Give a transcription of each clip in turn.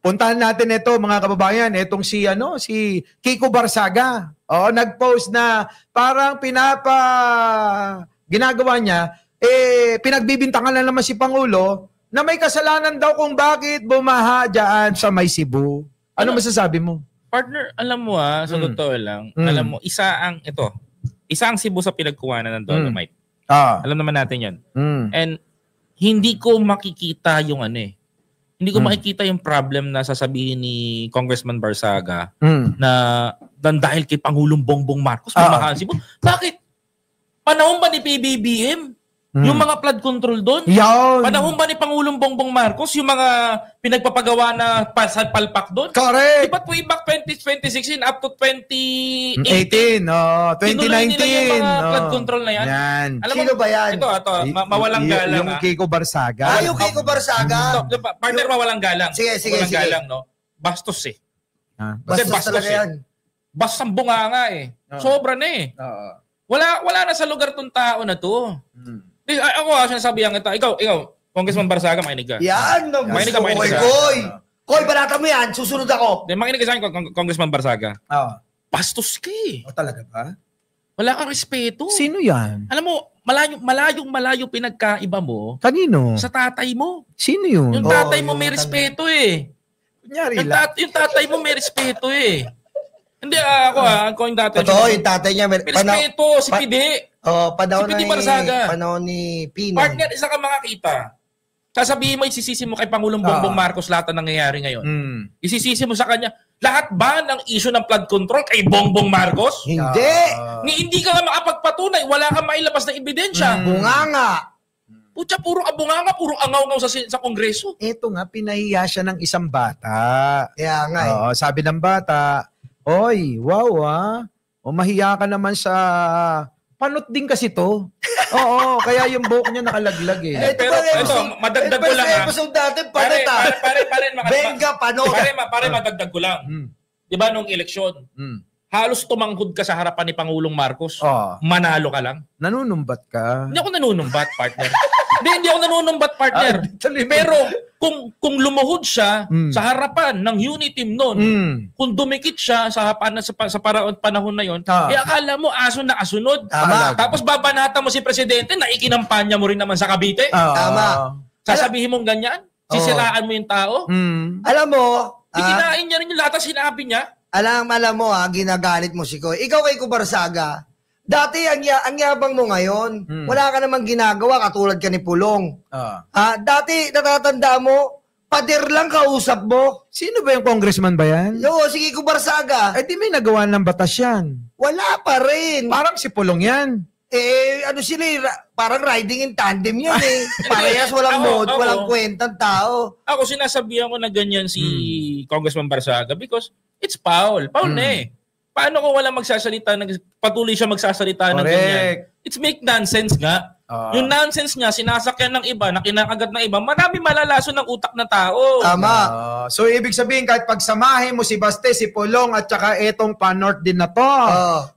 puntahan natin ito mga kababayan, itong si Kiko Barsaga. Nag-post na parang ginagawa niya, pinagbibintangan na naman si Pangulo na may kasalanan daw kung bakit bumaha dyan sa may Cebu. Ano masasabi mo? Partner, alam mo sa totoo lang, alam mo, isa ang Cebu sa pinagkuhanan ng Dolomite. Alam naman natin yan. And hindi ko makikita yung hindi ko makikita yung problem na sasabihin ni Congressman Barsaga na dahil kay Pangulong Bongbong Marcos bumaha Cebu. Bakit? Panahon ba ni PBBM? Yung mga flood control doon? Panahon ba ni Pangulong Bongbong Marcos yung mga pinagpapagawa na palpak doon? Correct! Di ba't way back 2016 up to 2019. 2018? 2019. Yung mga flood control na yan. Alam Sino ba yan? Ito, mawalang galang. Yung Kiko Barsaga. Yung Kiko Barsaga. Partner, mawalang galang. Sige. Mawalang galang, no? Bastos Bastos talaga yan. Bastang bunganga Sobra na Wala na sa lugar tong tao na to. Ako sinasabihan kita. Ikaw, Congressman Barsaga, makinig ka. Yan, makinig ka. Koy, balata mo yan. Susunod ako. Makinig ka sa akin, Congressman Barsaga. Bastos ka talaga ba? Wala kang respeto. Sino yan? Alam mo, malayo pinagkaiba mo. Kanino? Sa tatay mo. Sino yun? Yung tatay mo may respeto Kunyari lang. Yung tatay mo may respeto Hindi, ako yung tatay. Totoo, yung tatay niya. May respeto, si Pidi. Panahon ni Pino. Partner, isa ka makakita. Sasabihin mo, isisisi mo kay Pangulong Bongbong Marcos lahat ang nangyayari ngayon. Isisisi mo sa kanya, lahat ba ng issue ng flood control kay Bongbong Marcos? Hindi. Hindi ka nga makapagpatunay, wala kang mailabas na ebidensya. Bunganga. Putya, puro abunganga, puro angaw-ngaw sa Kongreso. Ito nga, pinahiya siya ng isang bata. Kaya nga sabi ng bata, oy, wow mahiya ka naman sa... Panot din kasi to. Kaya yung buhok niya nakalaglag Pero ito, madagdag ko lang episode natin, panot Benga, panot. Pare, madagdag ko lang. Di ba nung eleksyon, halos tumanghod ka sa harapan ni Pangulong Marcos. Manalo ka lang. Nanunumbat ka. Hindi ako nanunumbat, partner. Hindi ako nanunumbat, partner. Pero kung lumuhod siya sa harapan ng unity noon, kung dumikit siya sa panahon na yon, akala mo aso na asunod. Tapos babanata mo si Presidente na ikinampanya mo rin naman sa Cavite. Tama. Sasabihin mong ganyan? Sisiraan mo yung tao? Alam mo, ikinain niya rin yung lahat ng sinabi niya. Alam mo ginagalit mo si Koy. Ikaw kay Barsaga, dati ang yabang mo ngayon. Wala ka namang ginagawa katulad ka ni Pulong. Dati natatanda mo, pader lang kausap mo. Sino ba yung congressman ba yan? Si Kiko Barsaga. Di may nagawa ng batas yan. Wala pa rin. Parang si Pulong yan. Parang riding in tandem yan Parehas walang kwentang tao. Ako sinasabihan ko na ganyan si Congressman Barsaga because it's foul. Foul na Paano kung wala magsasalita, patuloy siya magsasalita ng ganyan? It's make nonsense nga. Yung nonsense niya, sinasakyan ng iba, na kinakagat ng iba, marami malalaso ng utak na tao. Tama. So, ibig sabihin, kahit pagsamahin mo si Baste, si Pulong, at saka etong Panort din na to,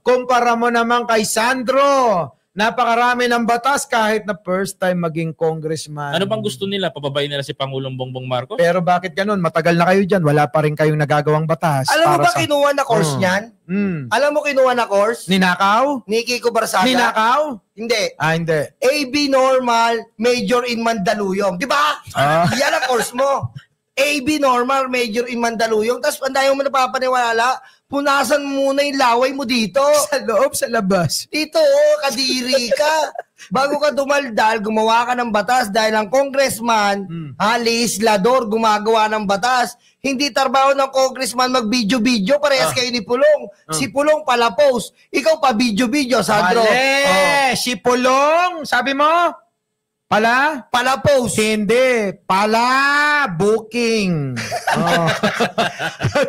kumpara mo naman kay Sandro, napakarami ng batas kahit na first time maging congressman. Ano bang gusto nila? Pababayin nila si Pangulong Bongbong Marcos? Pero bakit ganun? Matagal na kayo dyan. Wala pa rin kayong nagagawang batas. Alam mo ba kinuha na course niyan? Alam mo kinuha na course? Ninakaw? Ni Kiko Barsaga? Ninakaw? Hindi. Hindi. AB Normal, Major in Mandaluyong. Di ba? Yan ang course mo. AB Normal, Major in Mandaluyong. Tapos andayo mo napapaniwala, punasan mo muna yung laway mo dito. Sa loob, sa labas. Dito, kadiri ka. Bago ka dumaldal, gumawa ka ng batas dahil ang congressman, legislador, gumagawa ng batas. Hindi trabaho ng congressman mag-video-video, parehas kayo ni Pulong. Si Pulong pala post. Ikaw pa video-video, Sandro. Si Pulong, sabi mo? Pala post. Hindi. Pala booking.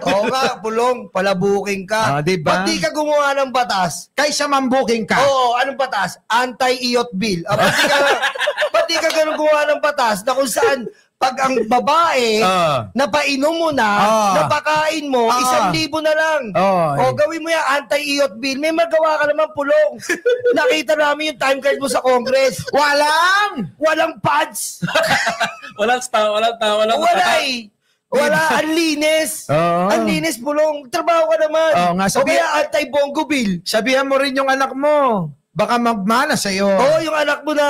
Oo nga, Pulong. Pala booking ka. Diba? Ba't di ka gumawa ng batas? Kaysa man-booking ka. Oo, anong batas? Anti-iot bill. Ba't di ka ganun gumawa ng batas na kung saan pag ang babae, napainom mo na, napakain mo, 1,000 na lang. Gawin mo yung anti-iot bill. May magawa ka naman, Pulong. Nakita namin yung time card mo sa Congress. Walang pads. Walang tao. Wala Wala, ang linis. Ang linis, Pulong. Trabaho ka naman. O kaya anti-bongo bill. Sabihan mo rin yung anak mo. Baka magmana sa'yo. Yung anak mo na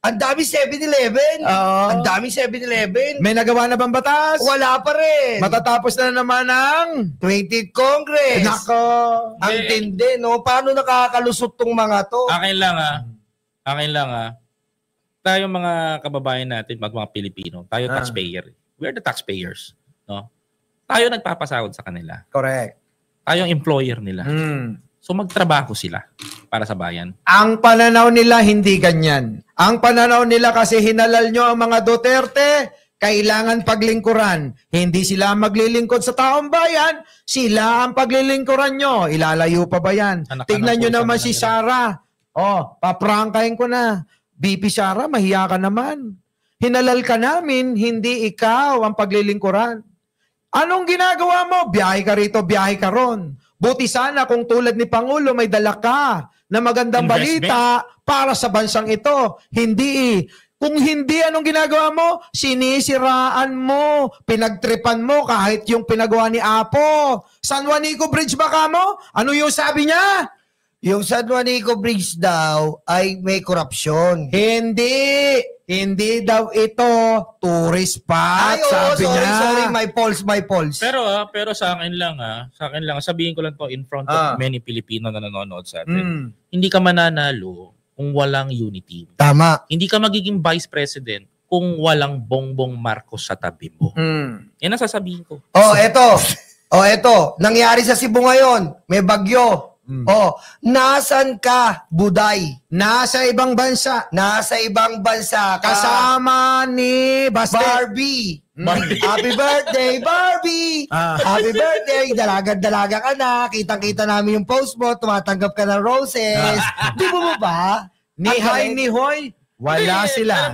ang dami 7-Eleven. Ang dami 7-Eleven. May nagawa na bang batas? Wala pa rin. Matatapos na naman ang 20th Congress. Nako. Ang tindi, no? Paano nakakalusot tong mga to? Akin lang Tayo mga kababayan natin, mga Pilipino, tayo taxpayer. We are the taxpayers. No? Tayo nagpapasahod sa kanila. Correct. Tayo ang employer nila. So magtrabaho sila para sa bayan. Ang pananaw nila hindi ganyan. Ang pananaw nila kasi hinalal nyo ang mga Duterte, kailangan paglingkuran. Hindi sila maglilingkod sa taong bayan, sila ang paglilingkuran nyo. Ilalayo pa ba yan? Tignan nyo naman si Sara. Paprangkahin ko na. BP Sara, mahiya ka naman. Hinalal ka namin, hindi ikaw ang paglilingkuran. Anong ginagawa mo? Biyahe ka rito, biyahe ka ron. Buti sana kung tulad ni Pangulo may dala ka na magandang balita para sa bansang ito. Hindi. Kung hindi, anong ginagawa mo? Sinisiraan mo, pinagtripan mo kahit yung pinagawa ni Apo. San Juanico Bridge ba ka mo? Ano yung sabi niya? Yung San Juanico Bridge daw ay may korupsyon. Hindi daw ito tourist spot, sabi niya. Sorry, my pulse. Pero sa akin lang, sabihin ko lang to in front of many Pilipino na nanonood sa atin. Hindi ka mananalo kung walang unity. Tama. Hindi ka magiging vice president kung walang Bongbong Marcos sa tabi mo. Yan ang sasabihin ko. Eto. Nangyari sa Cebu ngayon. May bagyo. Nasan ka, Buday? Nasa ibang bansa. Kasama ni Barbie. Happy birthday, Barbie! Happy birthday! Dalaga ka na. Kitang-kita namin yung post mo. Tumatanggap ka ng roses. Di mo ba? Ni Hoy. Wala sila.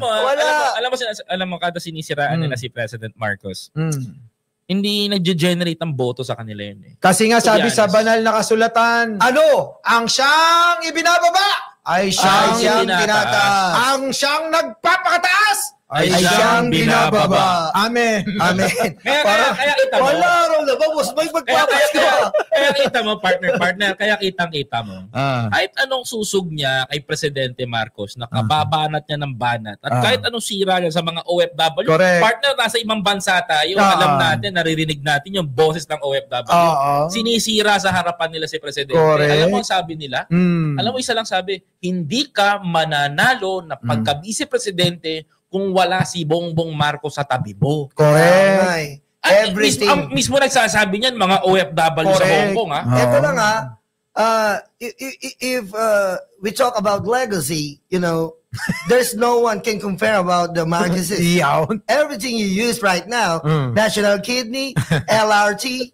Alam mo, kada sinisiraan nila si President Marcos. Hindi nag-generate ang boto sa kanila yun eh. Kasi nga sabi sa banal na kasulatan, ang siyang ibinababa ay siyang tinataas. Ang siyang nagpapakataas ay siyang binababa. Amen. Kaya kita mo. Wala raw na ba? May magpapas ka. Kaya kita mo, partner. Kaya kitang-kita mo. Kahit anong susog niya kay Presidente Marcos, nakababanat niya ng banat. At kahit anong sira niya sa mga OFW, partner, nasa ibang bansa tayo. Alam natin, naririnig natin yung boses ng OFW. Sinisira sa harapan nila si Presidente. Alam mo ang sabi nila? Alam mo, isa lang sabi, hindi ka mananalo na pagka-vice-presidente kung wala si Bongbong Marcos sa tabi mo. Correct. Everything. Mismo nagsasabi niyan, mga OFW sa Hong Kong. Ito lang if we talk about legacy, there's no one can compare about the Marcoses. Everything you use right now, National Kidney, LRT,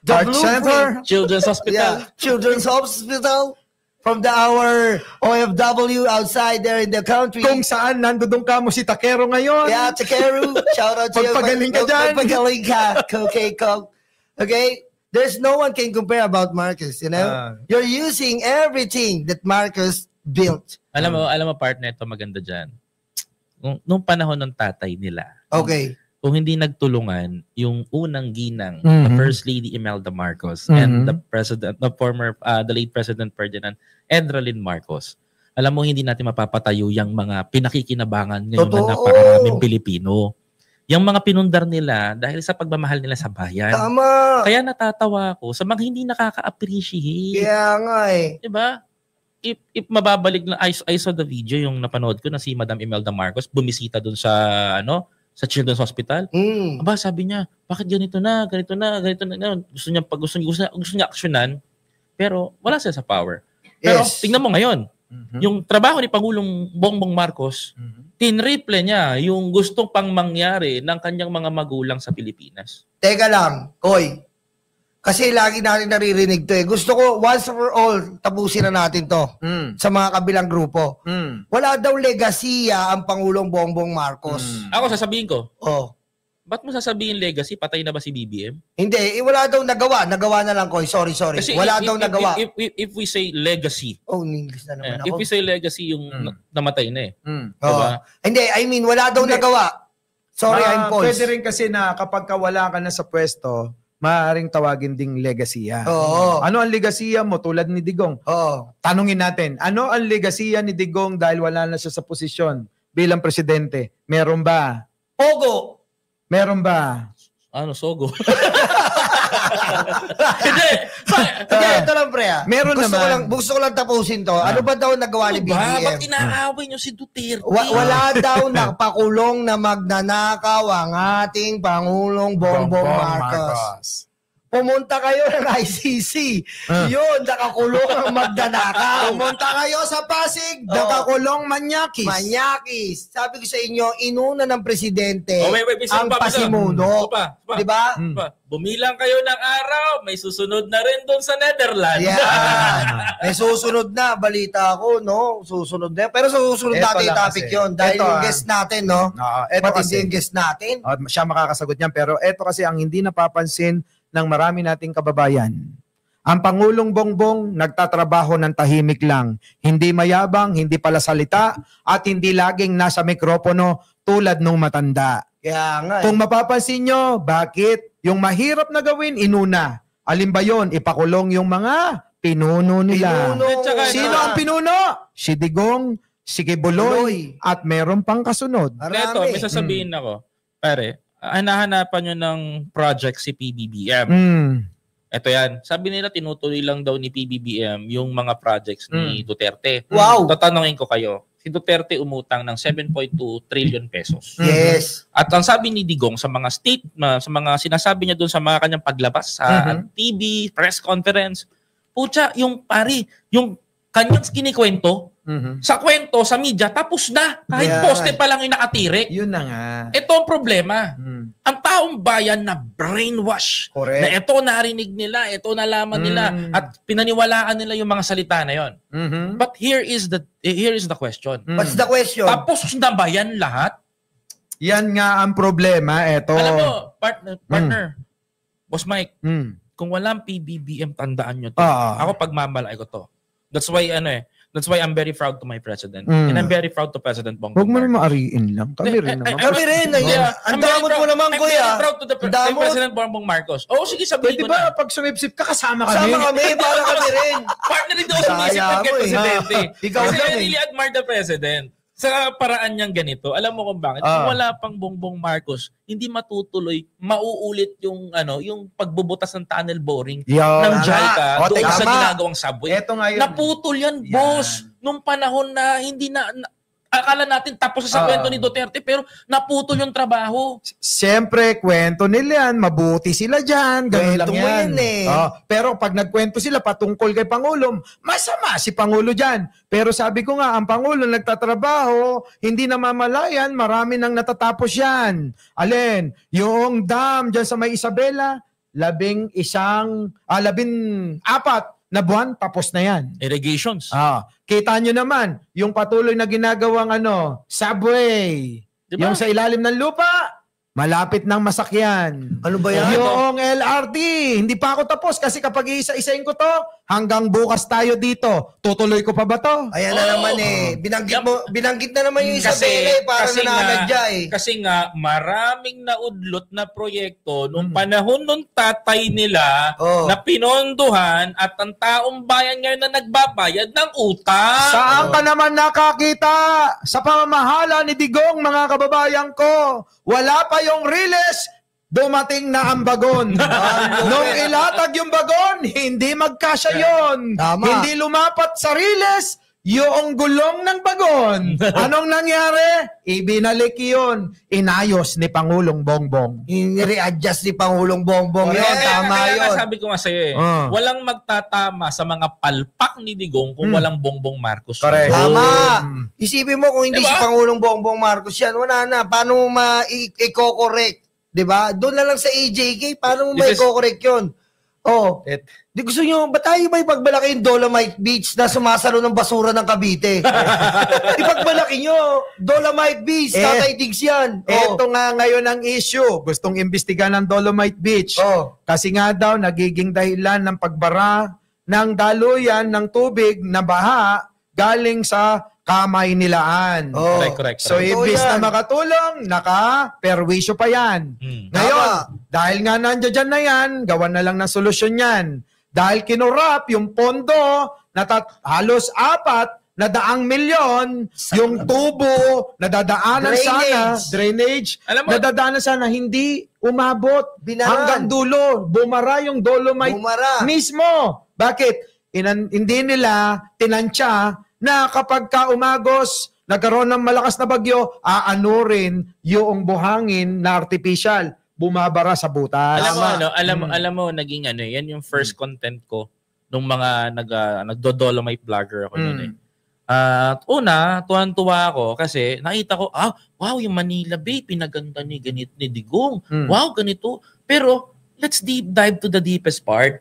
the Blueprint, Children's Hospital. Children's Hospital. From our OFW outside there in the country. Kung saan nandoon ka mo si Takero ngayon. Yeah, Takero. Shout out to you. Pagpagaling ka dyan. Pagpagaling ka. Okay? There's no one can compare about Marcos, You're using everything that Marcos built. Alam mo partner, ito maganda dyan. Nung panahon ng tatay nila. Okay. Kung hindi nagtulungan yung unang ginang, the First Lady Imelda Marcos and the late President Ferdinand Edralyn Marcos, alam mo hindi natin mapapatayo yung mga pinakikinabangan ngayon na napakaraming Pilipino. Yung mga pinundar nila dahil sa pagmamahal nila sa bayan. Tama. Kaya natatawa ako sa mga hindi nakaka-appreciate. Kaya nga eh. Diba? If mababalik na, I saw the video yung napanood ko na si Madam Imelda Marcos bumisita dun sa sa Children's Hospital. Aba, sabi niya, bakit ganito na. Gusto niya aksyonan, pero wala siya sa power. Pero tingnan mo ngayon, yung trabaho ni Pangulong Bongbong Marcos, tinriple niya yung gustong pang mangyari ng kanyang mga magulang sa Pilipinas. Teka lang, Koy. Kasi lagi natin naririnig to eh. Gusto ko once for all, tapusin na natin to sa mga kabilang grupo. Wala daw legasiya ang Pangulong Bongbong Marcos. Ako sasabihin ko. Ba't mo sasabihin legacy? Patay na ba si BBM? Hindi. Wala daw nagawa. Nagawa na lang, Koy. Sorry. Kasi wala daw nagawa. If we say legacy. In English na naman ako. If we say legacy, yung namatay na eh. Diba? Hindi. I mean, wala daw nagawa. Sorry, I'm Pauls. Pwede rin kasi na kapag wala ka na sa pwesto, maaaring tawagin ding legasiya. Oo. Ano ang legasiya mo tulad ni Digong? Oo. Tanungin natin, ano ang legasiya ni Digong dahil wala na siya sa posisyon bilang presidente? Meron ba? Pogo. Meron ba? Ano, sogo? Hindi, ito lang, pre. Meron naman. Gusto ko lang tapusin to. Ano ba daw nagawa ni BBM? Ba't inaaway nyo si Duterte? Wala daw nakapakulong na magnanakaw ang ating Pangulong Bongbong Marcos. Pumunta kayo ng ICC. Yun, nakakulong ang magnanakaw. Pumunta kayo sa Pasig, nakakulong manyakis. Manyakis. Sabi ko sa inyo, inuna ng presidente ang pa, pasimuno. Diba? Bumilang kayo ng araw, may susunod na rin doon sa Netherlands. Yeah. May susunod na, balita ko, no? Susunod na. Pero susunod natin yung topic yun. Dahil yung guest natin, no? Ito kasi yung guest natin. Siya makakasagot niyan. Pero ito kasi ang hindi napapansin ng marami nating kababayan. Ang Pangulong Bongbong nagtatrabaho ng tahimik lang. Hindi mayabang, hindi pala salita, at hindi laging nasa mikropono tulad nung matanda. Kaya nga. Kung mapapansin nyo, bakit yung mahirap na gawin, inuna? Alin ba yun? Ipakulong yung mga pinuno nila. Sino ang pinuno? Si Digong, si Kibuloy, at meron pang kasunod. Ito, may sasabihin ako. Pare, hinahanapan nyo ng project si PBBM. Ito yan. Sabi nila tinutuloy lang daw ni PBBM yung mga projects ni Duterte. Wow! Tatanungin ko kayo. Si Duterte umutang ng 7.2 trillion pesos. Yes. At ang sabi ni Digong sa mga sa mga sinasabi niya doon sa mga kanyang paglabas sa TV, press conference, pucha, yung kanyang kinikwento, sa kwento, sa media, tapos na. Kahit poste pa lang yung nakatirik. Yun na nga. Ito ang problema. Ang taong bayan na brainwash. Correct. Na ito narinig nila, ito nalaman nila, at pinaniwalaan nila yung mga salita na yon. But here is the question. What's the question? Tapos na ba yan lahat? Yan nga ang problema. Ito. Alam mo, partner, Boss Mike, kung walang PBBM, tandaan nyo to. Ako pagmamalaki ko to. That's why I'm very proud to my president. And I'm very proud to President Bongbong. Huwag mo naman maariin lang. Kami rin naman. Kami rin. Ang damot mo naman, kuya. I'm very proud to the President Bongbong Marcos. Oo, sige, sabihin ko na. Pwede ba pag sumipsip ka, kasama kami? Kasama kami, para kami rin. Partner rin ako sumisip ng presidente. Ikaw Kasi lang I really admire the president. Sa paraan niyang ganito, alam mo kung bakit? Kung wala pang Bongbong Marcos, hindi matutuloy, mauulit yung pagbubutas ng tunnel boring ng JICA doon sa ginagawang subway. Naputol yan, boss. Nung panahon na hindi na akala natin tapos sa kwento ni Duterte, pero naputol yung trabaho. Siyempre, kwento nila yan, mabuti sila dyan, ganun lang yan. Pero pag nagkwento sila patungkol kay Pangulo, masama si Pangulo dyan. Pero sabi ko nga, ang Pangulo nagtatrabaho, hindi namamalayan, marami nang natatapos yan. Alin, yung dam dyan sa May Isabela, 14 na buwan, tapos na yan. Irrigations. Kita nyo naman, yung patuloy na ginagawang subway, diba? Yung sa ilalim ng lupa, malapit ng masakyan. Ano ba yan? Yung LRT, hindi pa ako tapos kasi kapag isa-isain ko to, hanggang bukas tayo dito. Tutuloy ko pa ba to? Ayan na naman binanggit na naman yung Isabela para nananadya Kasi nga, maraming naudlot na proyekto nung panahon nung tatay nila na pinondohan at ang taong bayan ngayon na nagbabayad ng utang. Saan ka naman nakakita? Sa pamamahala ni Digong, mga kababayan ko, wala pa yung Riles, dumating na ang bagon. Nung ilatag yung bagon, hindi magkasya yon. Hindi lumapat sa Riles, yung gulong ng bagon. Anong nangyari? Ibinalik yun. Inayos ni Pangulong Bongbong. I-readjust ni Pangulong Bongbong yun. Tama yun. Sabi ko nga sa'yo walang magtatama sa mga palpak ni Digong kung walang Bongbong Marcos. Correct. Tama. Isipin mo kung hindi si Pangulong Bongbong Marcos yan, wala na. Paano mo i-correct? Diba? Doon na lang sa AJK, paano mo i-correct yun? Di gusto nyo, ba't tayo ba ipagbalaki yung Dolomite Beach na sumasalo ng basura ng Cavite? Ipagbalaki nyo, Dolomite Beach, Tatay Tigs yan. Ito nga ngayon ang issue. Gustong imbestigahan ng Dolomite Beach. Kasi nga daw, nagiging dahilan ng pagbara ng daluyan ng tubig na baha galing sa kamay nilaan. Correct. So, ibis na makatulong, naka-perwisyo pa yan. Ngayon, dahil nga nandiyan dyan na yan, gawan na lang ng solusyon yan. Dahil kinurap yung pondo na halos 4 na 100 milyon, yung tubo nadadaanan drainage, nadadaanan sana, hindi umabot hanggang dulo. Bumara yung Dolomite mismo. Bakit? Hindi nila tinansya na kapag umagos, nagkaroon ng malakas na bagyo, rin yung buhangin na artificial, bumabara sa butas. Alam mo, naging yan yung first content ko nung mga nagdo-Dolomite vlogger ako noon Una, tuwan-tuwa ako kasi nakita ko, wow, yung Manila Bay, pinaganda ni Digong. Wow, ganito. Pero, let's deep dive to the deepest part.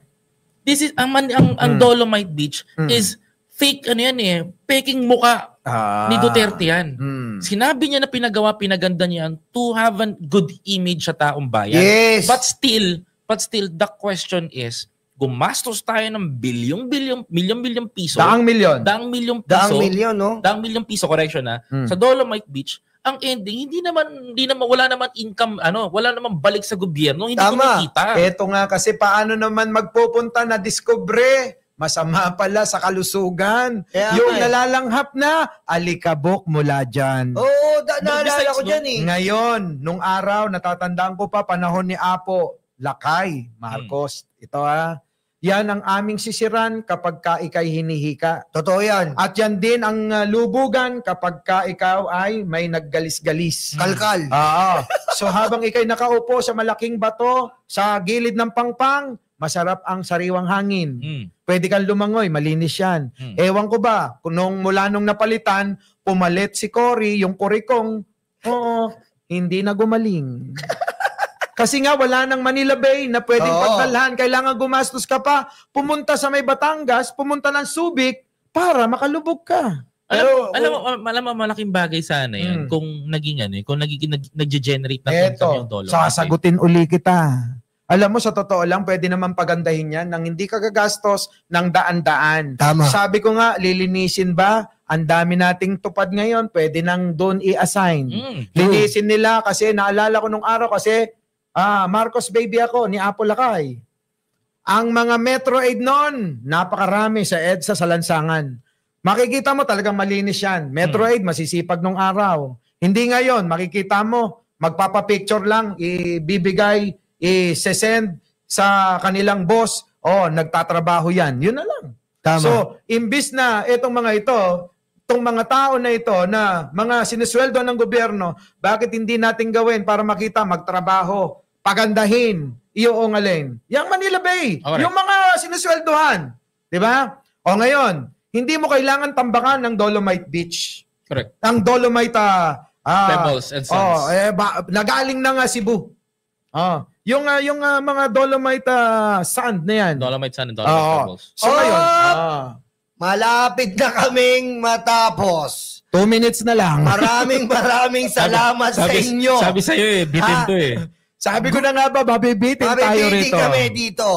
This is, ang Dolomite Beach is fake, peking muka ni Duterte yan. Sinabi niya na pinaganda niya yan to have a good image sa taong bayan. Yes. But still, the question is, gumastos tayo ng milyon piso. Daang milyon, no? Daang milyon piso, correction sa Dolomite Beach. Ang ending, hindi naman wala naman income, wala naman balik sa gobyerno, hindi ko nakita. Ito nga kasi paano naman magpupunta na diskubre? Masama pala sa kalusugan. Yung nalalanghap na, alikabok mula dyan. Oo, naalala ko dyan Ngayon, nung araw, natatandaan ko pa, panahon ni Apo, Lakay, Marcos. Ito yan ang aming sisiran kapag ka ikay hinihika. Totoo yan. At yan din ang lubugan kapag ka ikaw ay may naggalis-galis. Kalkal. So habang ikay nakaupo sa malaking bato, sa gilid ng pangpang, masarap ang sariwang hangin. Pwede kang lumangoy, malinis yan. Ewan ko ba, mula nung napalitan, pumalit si Cory, yung kurikong, hindi na gumaling. Kasi nga wala nang Manila Bay na pwedeng pagdalhan. Kailangan gumastos ka pa. Pumunta sa may Batangas, pumunta ng Subic para makalubog ka. Alam mo, malaking bagay sana yan kung nag-generate ng income yung Dolomite. Sasagutin uli kita. Alam mo, sa totoo lang, pwede naman pagandahin yan nang hindi ka gagastos ng daan-daan. Tama. Sabi ko nga, lilinisin ba? Ang dami nating tupad ngayon, pwede nang doon i-assign. Linisin nila kasi naalala ko nung araw kasi Marcos baby ako ni Apo Lakay. Ang mga Metro Aid noon, napakarami sa EDSA sa lansangan. Makikita mo talagang malinis yan. Metro Aid, masisipag nung araw. Hindi ngayon, makikita mo, magpapapicture lang, ibibigay, i-send sa kanilang boss, nagtatrabaho yan. Yun na lang. Tama. So, imbis na itong mga itong mga tao na ito na mga sinisweldo ng gobyerno, bakit hindi natin gawin para makita magtrabaho, pagandahin, yung alin? Yung Manila Bay, yung mga sinisweldohan. Di ba? O ngayon, hindi mo kailangan tambakan ng Dolomite Beach. Correct. Ang Dolomite Pebbles and Sands. Nagaling na nga Cebu. Yung mga Dolomite sand na yan. Dolomite sand and Dolomite Pebbles. So ngayon, malapit na kaming matapos. 2 minutes na lang. Maraming salamat sa inyo. Sabi sa'yo bitin to Sabi ko na nga ba, mabibitin tayo rito. Kami dito.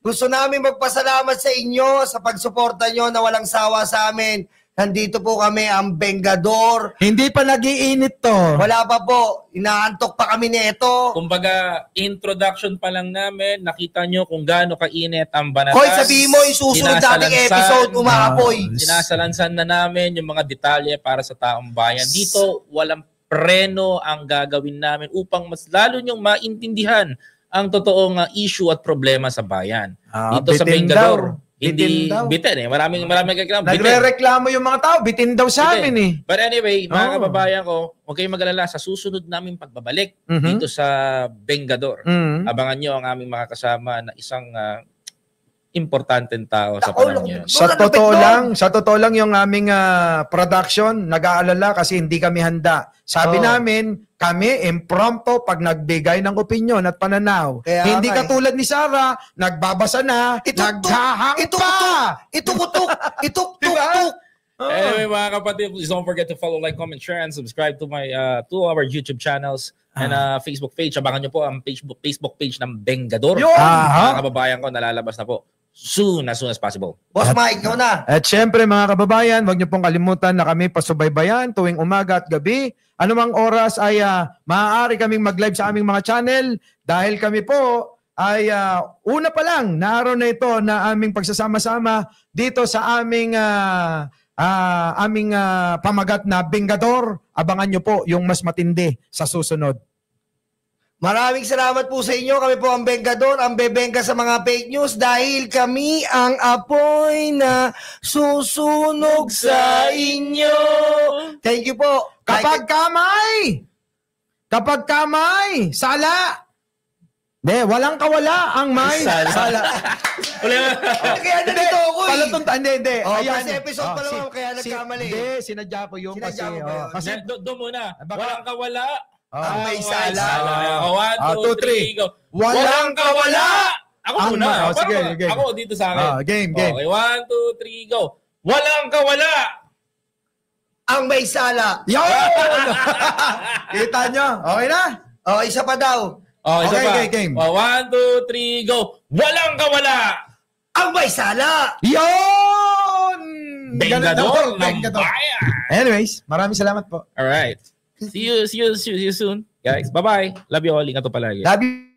Gusto namin magpasalamat sa inyo sa pagsuporta nyo na walang sawa sa amin. Nandito po kami, ang Bengador. Hindi pa nag-iinit to. Wala pa po. Inaantok pa kami nito. Kumbaga, introduction pa lang namin, nakita nyo kung gaano kainit ang Banatas. Hoy, sabihin mo yung susunod nating episode, umaapoy. Sinasalansan na namin yung mga detalye para sa taong bayan. Dito, walang preno ang gagawin namin upang mas lalo nyong maintindihan ang totoong issue at problema sa bayan. Dito sa Bengador. Hindi bitin Maraming reklamo. Nagre-reklamo yung mga tao, bitin daw sa amin But anyway, mga kababayan ko, huwag kayong mag-alala sa susunod naming pagbabalik dito sa Bengador. Abangan nyo ang aming mga kasama na isang importanteng tao sa panahon niyo. Sa totoo lang yung aming production, nag-aalala kasi hindi kami handa. Sabi namin, kami impromptu pag nagbigay ng opinyon at pananaw. Hindi katulad ni Sarah, nagbabasa na, naghahang pa. Ituk-tuk. Anyway, mga kapatid, please don't forget to follow, like, comment, share, and subscribe to our YouTube channels and Facebook page. Abangan nyo po ang Facebook page ng Bengador. Mga kababayan ko, nalalabas na po. soon as possible. Boss Mike, ikaw na. At syempre mga kababayan, huwag niyo pong kalimutan na kami pasubaybayan tuwing umaga at gabi. Anumang oras ay maaari kaming mag-live sa aming mga channel dahil kami po ay una pa lang na araw na ito na aming pagsasama-sama dito sa aming pamagat na Bengador. Abangan nyo po yung mas matindi sa susunod. Maraming salamat po sa inyo. Kami po ang Bengador, ang bebengka sa mga fake news dahil kami ang apoy na susunog sa inyo. Thank you po. Kapag kamay, sala. Walang kawala ang may sala. Kaya nandito ako eh. Hindi. Kasi episode pa lang ako kaya nagkamali. Hindi, sinadya ko yung kasi. Doon muna. Walang kawala. Ang may sala. 1, 2, 3, go. Walang kawala. Ako muna. Sige. Ako dito sa akin. Game. Okay, 1, 2, 3, go. Walang kawala. Ang may sala. Yun! Kita nyo? Okay na? Isa pa daw. Okay, game. 1, 2, 3, go. Walang kawala. Ang may sala. Yun! Bengador ng bayan. Anyways, maraming salamat po. Alright. See you soon, guys. Bye-bye. Love you all. Ingat po palagi. Love you.